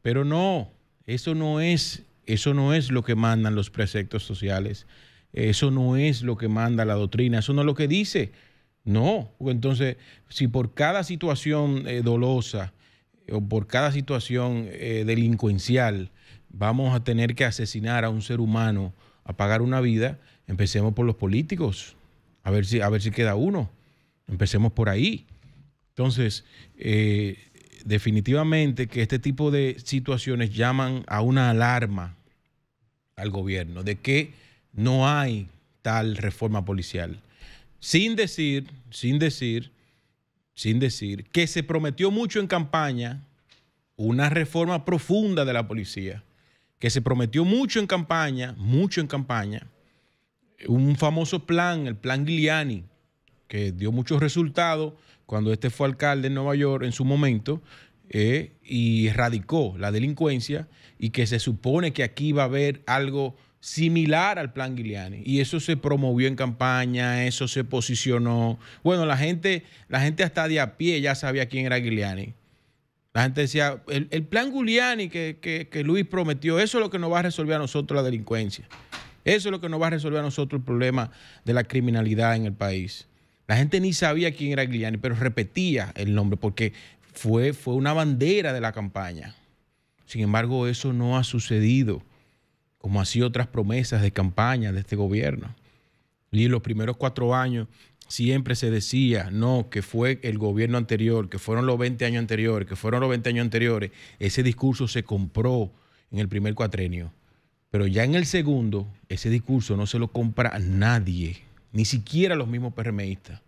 pero no, eso no es lo que mandan los preceptos sociales. Eso no es lo que manda la doctrina, eso no es lo que dice. No, entonces, si por cada situación dolosa o por cada situación delincuencial vamos a tener que asesinar a un ser humano, a pagar una vida, empecemos por los políticos, a ver si queda uno. Empecemos por ahí. Entonces, definitivamente que este tipo de situaciones llaman a una alarma al gobierno de que no hay tal reforma policial. Sin decir que se prometió mucho en campaña una reforma profunda de la policía, que se prometió mucho en campaña, un famoso plan, el plan Giuliani, que dio muchos resultados cuando este fue alcalde en Nueva York en su momento, y erradicó la delincuencia, y que se supone que aquí va a haber algo similar al plan Giuliani. Y eso se promovió en campaña, eso se posicionó. Bueno, la gente hasta de a pie ya sabía quién era Giuliani. La gente decía, el plan Giuliani que Luis prometió, eso es lo que nos va a resolver a nosotros la delincuencia. Eso es lo que nos va a resolver a nosotros el problema de la criminalidad en el país. La gente ni sabía quién era Giuliani, pero repetía el nombre porque fue una bandera de la campaña. Sin embargo, eso no ha sucedido, como así otras promesas de campaña de este gobierno. Y en los primeros 4 años siempre se decía, no, que fue el gobierno anterior, que fueron los 20 años anteriores, Ese discurso se compró en el primer cuatrenio. Pero ya en el segundo, ese discurso no se lo compra a nadie, ni siquiera los mismos PRMistas.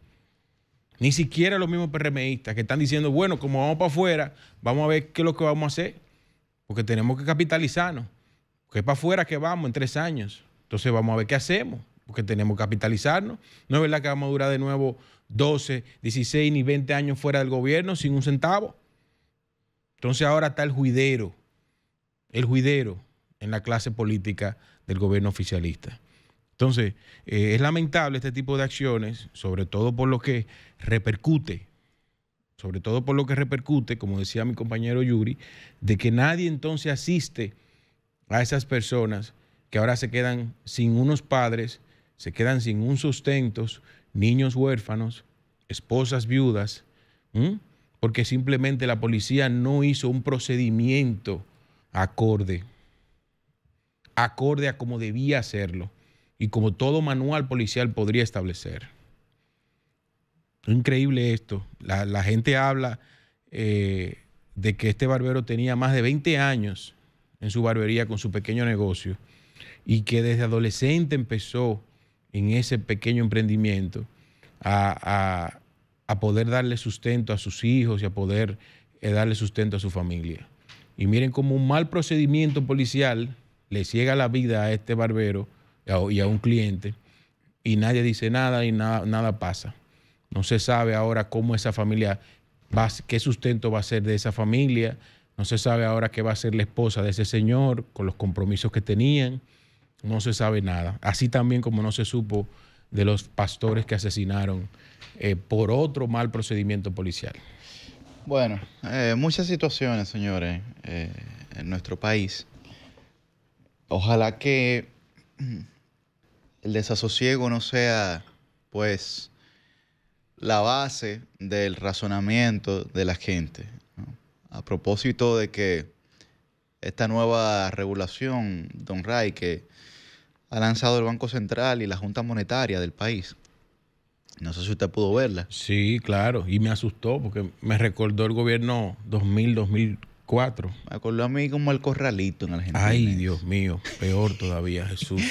Ni siquiera los mismos PRMistas que están diciendo, bueno, como vamos para afuera, vamos a ver qué es lo que vamos a hacer, porque tenemos que capitalizarnos. Porque es para afuera que vamos en 3 años. Entonces vamos a ver qué hacemos, porque tenemos que capitalizarnos. No es verdad que vamos a durar de nuevo 12, 16 ni 20 años fuera del gobierno sin un centavo. Entonces ahora está el juidero en la clase política del gobierno oficialista. Entonces, es lamentable este tipo de acciones, sobre todo por lo que repercute, como decía mi compañero Yuri, de que nadie entonces asiste a esas personas que ahora se quedan sin unos padres, se quedan sin un sustento, niños huérfanos, esposas viudas, porque simplemente la policía no hizo un procedimiento acorde a como debía hacerlo y como todo manual policial podría establecer. Increíble esto. La gente habla de que este barbero tenía más de 20 años en su barbería con su pequeño negocio y que desde adolescente empezó en ese pequeño emprendimiento a poder darle sustento a sus hijos y a poder darle sustento a su familia. Y miren cómo un mal procedimiento policial le ciega la vida a este barbero y a un cliente y nadie dice nada y nada pasa. No se sabe ahora cómo esa familia qué sustento va a ser de esa familia. No se sabe ahora qué va a ser la esposa de ese señor con los compromisos que tenían. No se sabe nada. Así también como no se supo de los pastores que asesinaron por otro mal procedimiento policial. Bueno, muchas situaciones, señores, en nuestro país. Ojalá que el desasosiego no sea, pues, la base del razonamiento de la gente, ¿no? A propósito de que esta nueva regulación, don Ray, que ha lanzado el Banco Central y la Junta Monetaria del país. No sé si usted pudo verla. Sí, claro, y me asustó porque me recordó el gobierno 2000-2004. Me acordó a mí como el corralito en Argentina. Ay, Dios mío, peor todavía, Jesús.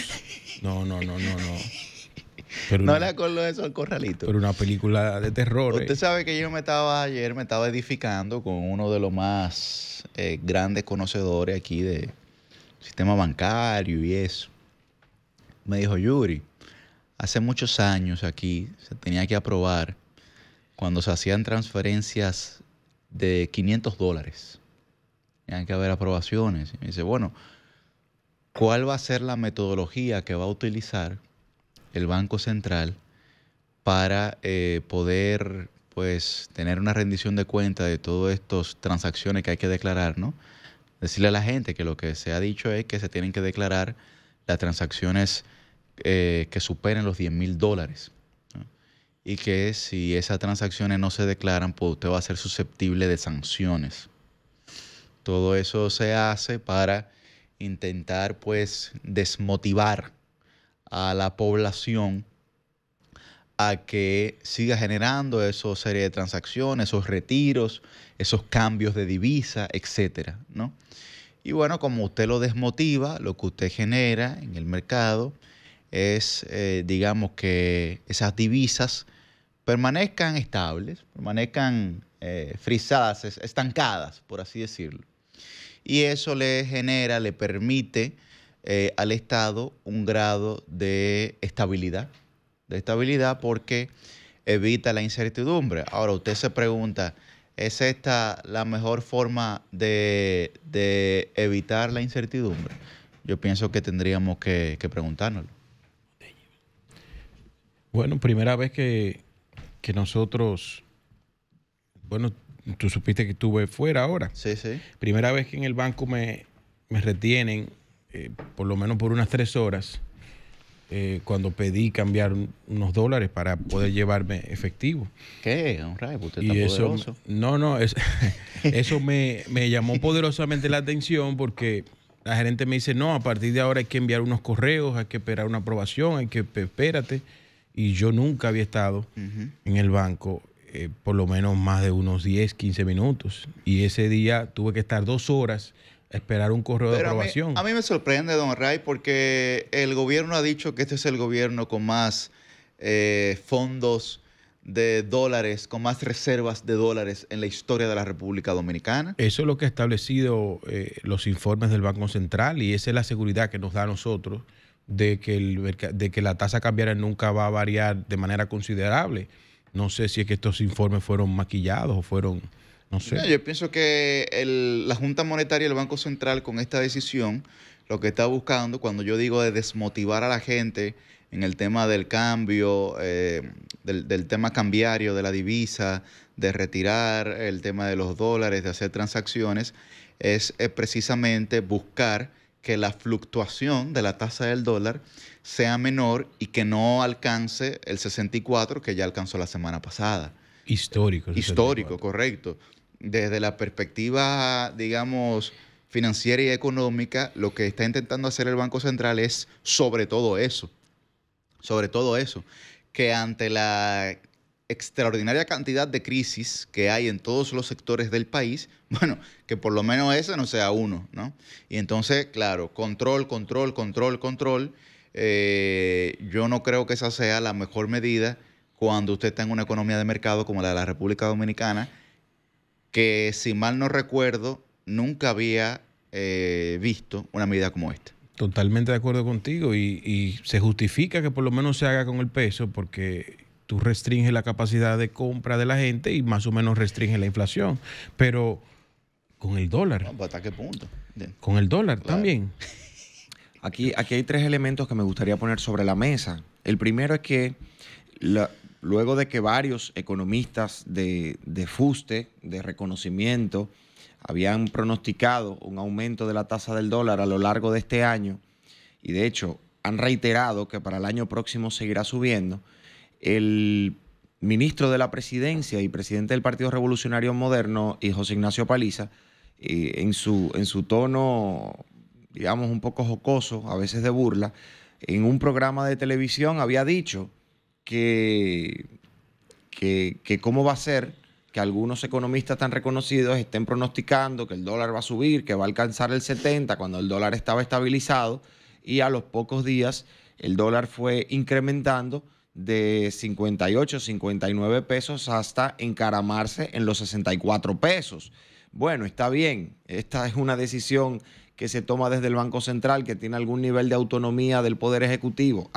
No. Pero ¿No le acordó eso al corralito? Pero una película de terror. Usted sabe que yo ayer me estaba edificando con uno de los más grandes conocedores aquí del sistema bancario y eso. Me dijo, Yuri, hace muchos años aquí se tenía que aprobar cuando se hacían transferencias de $500. Tenían que haber aprobaciones. Y me dice, bueno, ¿cuál va a ser la metodología que va a utilizar el Banco Central para poder, pues, tener una rendición de cuenta de todas estas transacciones que hay que declarar, ¿no? Decirle a la gente que lo que se ha dicho es que se tienen que declarar las transacciones que superen los $10,000, ¿no? Y que si esas transacciones no se declaran, pues usted va a ser susceptible de sanciones. Todo eso se hace para intentar, pues, desmotivar a la población a que siga generando esa serie de transacciones, esos retiros, esos cambios de divisa, etcétera, ¿no? Y bueno, como usted lo desmotiva, lo que usted genera en el mercado es, digamos, que esas divisas permanezcan estables, permanezcan frisadas, estancadas, por así decirlo. Y eso le permite al Estado un grado de estabilidad porque evita la incertidumbre. Ahora, usted se pregunta, ¿es esta la mejor forma de evitar la incertidumbre? Yo pienso que tendríamos que preguntárnoslo. Bueno, primera vez que nosotros, bueno, tú supiste que estuve fuera ahora. Sí, sí. Primera vez que en el banco me retienen, por lo menos por unas 3 horas, cuando pedí cambiar unos dólares para poder llevarme efectivo. ¿Qué? Usted Y está eso, poderoso. eso me llamó poderosamente la atención porque la gerente me dice, no, a partir de ahora hay que enviar unos correos, hay que esperar una aprobación, espérate. Y yo nunca había estado en el banco por lo menos más de unos 10, 15 minutos. Y ese día tuve que estar 2 horas a esperar un correo de aprobación. A mí me sorprende, don Ray, porque el gobierno ha dicho que este es el gobierno con más fondos de dólares, con más reservas de dólares en la historia de la República Dominicana. Eso es lo que ha establecido los informes del Banco Central y esa es la seguridad que nos da a nosotros de que la tasa cambiaria nunca va a variar de manera considerable. No sé si es que estos informes fueron maquillados o fueron, no sé. No, yo pienso que la Junta Monetaria y el Banco Central con esta decisión lo que está buscando, cuando yo digo de desmotivar a la gente en el tema del cambio, del tema cambiario de la divisa, de retirar el tema de los dólares, de hacer transacciones, es precisamente buscar que la fluctuación de la tasa del dólar sea menor y que no alcance el 64 que ya alcanzó la semana pasada. Histórico. Histórico, correcto. Desde la perspectiva, digamos, financiera y económica, lo que está intentando hacer el Banco Central es sobre todo eso, que ante la extraordinaria cantidad de crisis que hay en todos los sectores del país, bueno, que por lo menos ese no sea uno, ¿no? Y entonces, claro, control. Yo no creo que esa sea la mejor medida cuando usted está en una economía de mercado como la de la República Dominicana, que si mal no recuerdo, nunca había visto una medida como esta. Totalmente de acuerdo contigo y se justifica que por lo menos se haga con el peso porque tú restringes la capacidad de compra de la gente y más o menos restringes la inflación. Pero con el dólar. No, ¿hasta qué punto? Bien. Con el dólar Claro. también. Aquí hay 3 elementos que me gustaría poner sobre la mesa. El primero es que luego de que varios economistas de fuste, de reconocimiento, habían pronosticado un aumento de la tasa del dólar a lo largo de este año, y de hecho han reiterado que para el año próximo seguirá subiendo, el ministro de la Presidencia y presidente del Partido Revolucionario Moderno, y José Ignacio Paliza, en su tono, digamos, un poco jocoso, a veces de burla, en un programa de televisión había dicho que cómo va a ser que algunos economistas tan reconocidos estén pronosticando que el dólar va a subir, que va a alcanzar el 70 cuando el dólar estaba estabilizado, y a los pocos días el dólar fue incrementando de 58, 59 pesos hasta encaramarse en los 64 pesos. Bueno, está bien, esta es una decisión que se toma desde el Banco Central, que tiene algún nivel de autonomía del Poder Ejecutivo,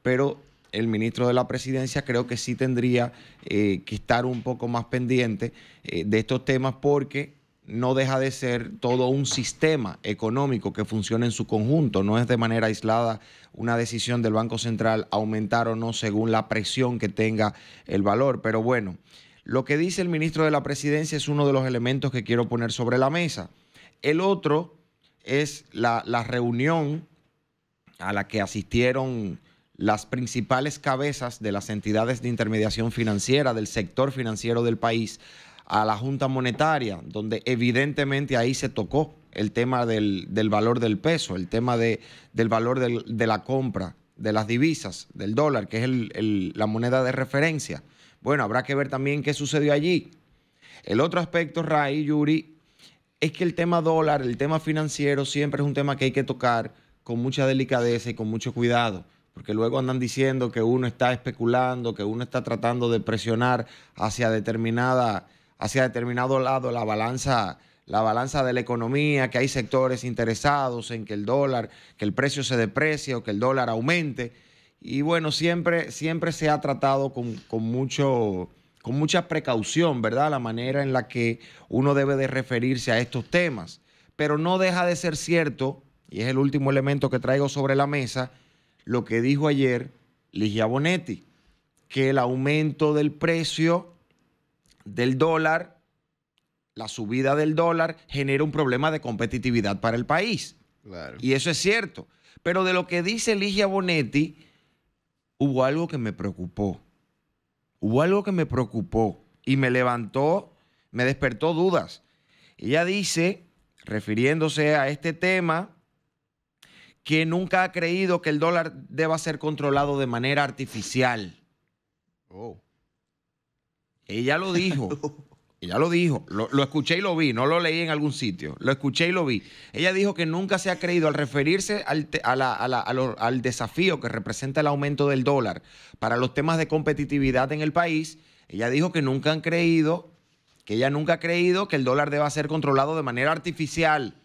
pero el ministro de la Presidencia creo que sí tendría que estar un poco más pendiente de estos temas, porque no deja de ser todo un sistema económico que funciona en su conjunto. No es de manera aislada una decisión del Banco Central aumentar o no según la presión que tenga el valor. Pero bueno, lo que dice el ministro de la Presidencia es uno de los elementos que quiero poner sobre la mesa. El otro es la reunión a la que asistieron las principales cabezas de las entidades de intermediación financiera, del sector financiero del país, a la Junta Monetaria, donde evidentemente ahí se tocó el tema del valor del peso, el tema del valor de la compra de las divisas, del dólar, que es la moneda de referencia. Bueno, habrá que ver también qué sucedió allí. El otro aspecto, Ray, Yuri, es que el tema dólar, el tema financiero, siempre es un tema que hay que tocar con mucha delicadeza y con mucho cuidado, porque luego andan diciendo que uno está especulando, que uno está tratando de presionar hacia determinado lado la balanza de la economía, que hay sectores interesados en que el dólar, que el precio se deprecie o que el dólar aumente. Y bueno, siempre se ha tratado con mucha precaución, ¿verdad? La manera en la que uno debe de referirse a estos temas. Pero no deja de ser cierto, y es el último elemento que traigo sobre la mesa, lo que dijo ayer Ligia Bonetti, que el aumento del precio del dólar, la subida del dólar, genera un problema de competitividad para el país. Claro. Y eso es cierto. Pero de lo que dice Ligia Bonetti, hubo algo que me preocupó. Y me despertó dudas. Ella dice, refiriéndose a este tema, que nunca ha creído que el dólar deba ser controlado de manera artificial. Oh. Ella lo dijo. Lo escuché y lo vi, no lo leí en algún sitio. Lo escuché y lo vi. Ella dijo que nunca se ha creído, al referirse al desafío que representa el aumento del dólar para los temas de competitividad en el país. Ella dijo que ella nunca ha creído que el dólar deba ser controlado de manera artificial.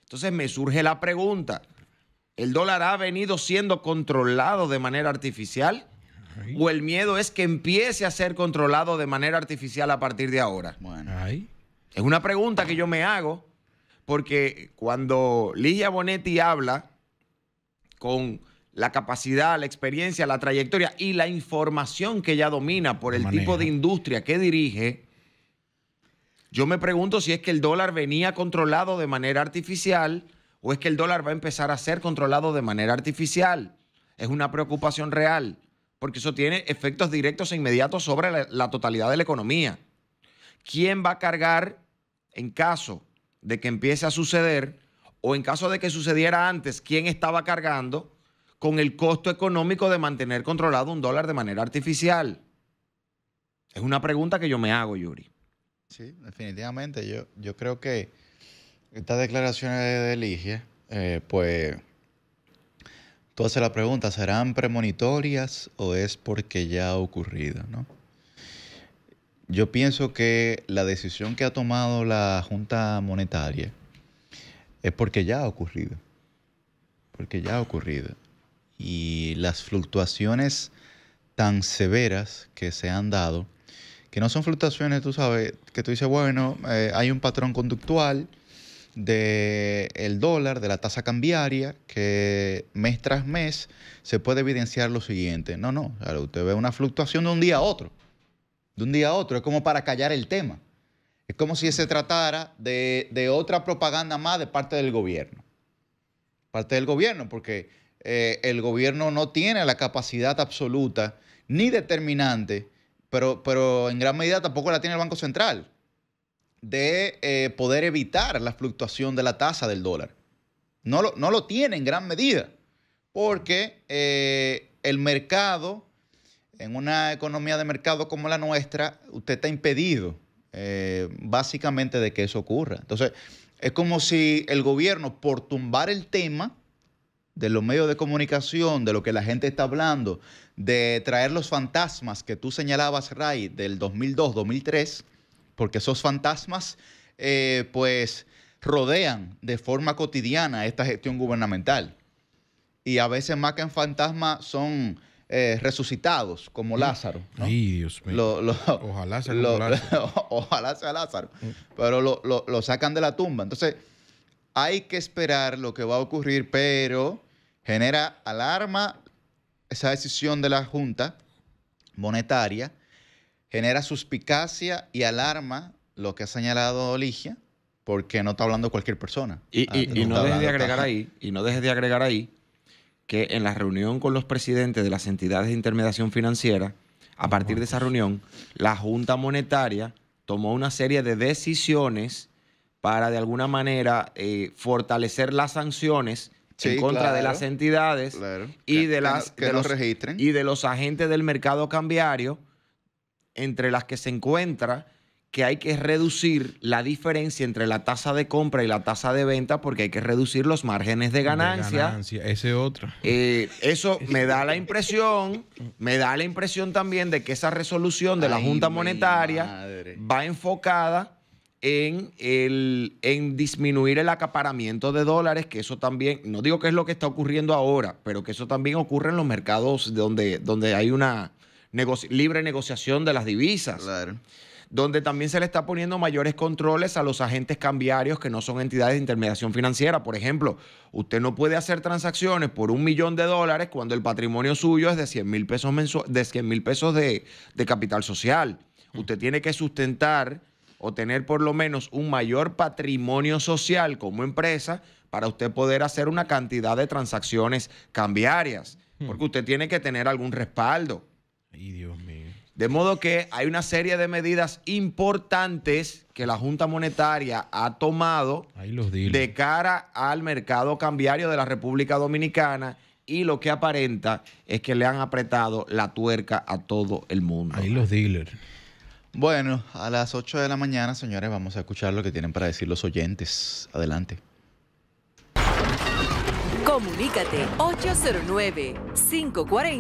Entonces me surge la pregunta: ¿el dólar ha venido siendo controlado de manera artificial? ¿O el miedo es que empiece a ser controlado de manera artificial a partir de ahora? Bueno. Es una pregunta que yo me hago, porque cuando Ligia Bonetti habla con la capacidad, la experiencia, la trayectoria y la información que ella domina por el tipo de industria que dirige, yo me pregunto si es que el dólar venía controlado de manera artificial o es que el dólar va a empezar a ser controlado de manera artificial. Es una preocupación real, porque eso tiene efectos directos e inmediatos sobre la totalidad de la economía. ¿Quién va a cargar en caso de que empiece a suceder, o en caso de que sucediera antes, quién estaba cargando con el costo económico de mantener controlado un dólar de manera artificial? Es una pregunta que yo me hago, Yuri. Sí, definitivamente. Yo creo que estas declaraciones de Ligia, pues tú haces la pregunta, ¿serán premonitorias o es porque ya ha ocurrido, ¿no? Yo pienso que la decisión que ha tomado la Junta Monetaria es porque ya ha ocurrido. Y las fluctuaciones tan severas que se han dado, que no son fluctuaciones, tú sabes, que tú dices, bueno, hay un patrón conductual del dólar, de la tasa cambiaria, que mes tras mes se puede evidenciar lo siguiente. No, claro, usted ve una fluctuación de un día a otro. Es como para callar el tema. Es como si se tratara de otra propaganda más de parte del gobierno. Porque el gobierno no tiene la capacidad absoluta ni determinante, pero en gran medida tampoco la tiene el Banco Central, de poder evitar la fluctuación de la tasa del dólar. No lo tiene en gran medida, porque el mercado, en una economía de mercado como la nuestra, usted está impedido básicamente de que eso ocurra. Entonces, es como si el gobierno, por tumbar el tema de los medios de comunicación, de lo que la gente está hablando, de traer los fantasmas que tú señalabas, Ray, del 2002, 2003, porque esos fantasmas, pues, rodean de forma cotidiana esta gestión gubernamental. Y a veces más que en fantasmas son resucitados, como Lázaro, ¿no? Ay, Dios mío. Ojalá sea como Lázaro. Ojalá sea Lázaro. Pero lo sacan de la tumba. Entonces, hay que esperar lo que va a ocurrir, pero genera alarma esa decisión de la Junta Monetaria, genera suspicacia y alarma lo que ha señalado Ligia, porque no está hablando cualquier persona. Y no dejes de agregar ahí, que en la reunión con los presidentes de las entidades de intermediación financiera, a partir de esa reunión, la Junta Monetaria tomó una serie de decisiones para, de alguna manera, fortalecer las sanciones en contra de las entidades y de los agentes del mercado cambiario, entre las que se encuentra que hay que reducir la diferencia entre la tasa de compra y la tasa de venta, porque hay que reducir los márgenes de ganancia. Ese otro. Eso me da la impresión también de que esa resolución de la Junta Monetaria va enfocada en disminuir el acaparamiento de dólares, que eso también, no digo que es lo que está ocurriendo ahora, pero que eso también ocurre en los mercados donde hay una libre negociación de las divisas. Claro. Donde también se le está poniendo mayores controles a los agentes cambiarios que no son entidades de intermediación financiera. Por ejemplo, usted no puede hacer transacciones por $1 millón cuando el patrimonio suyo es de 100 mil pesos de capital social. Usted tiene que sustentar o tener por lo menos un mayor patrimonio social como empresa para usted poder hacer una cantidad de transacciones cambiarias, porque usted tiene que tener algún respaldo. Ay, Dios mío. De modo que hay una serie de medidas importantes que la Junta Monetaria ha tomado de cara al mercado cambiario de la República Dominicana, y lo que aparenta es que le han apretado la tuerca a todo el mundo. Ahí los dealers. Bueno, a las 8 de la mañana, señores, vamos a escuchar lo que tienen para decir los oyentes. Adelante. Comunícate 809-540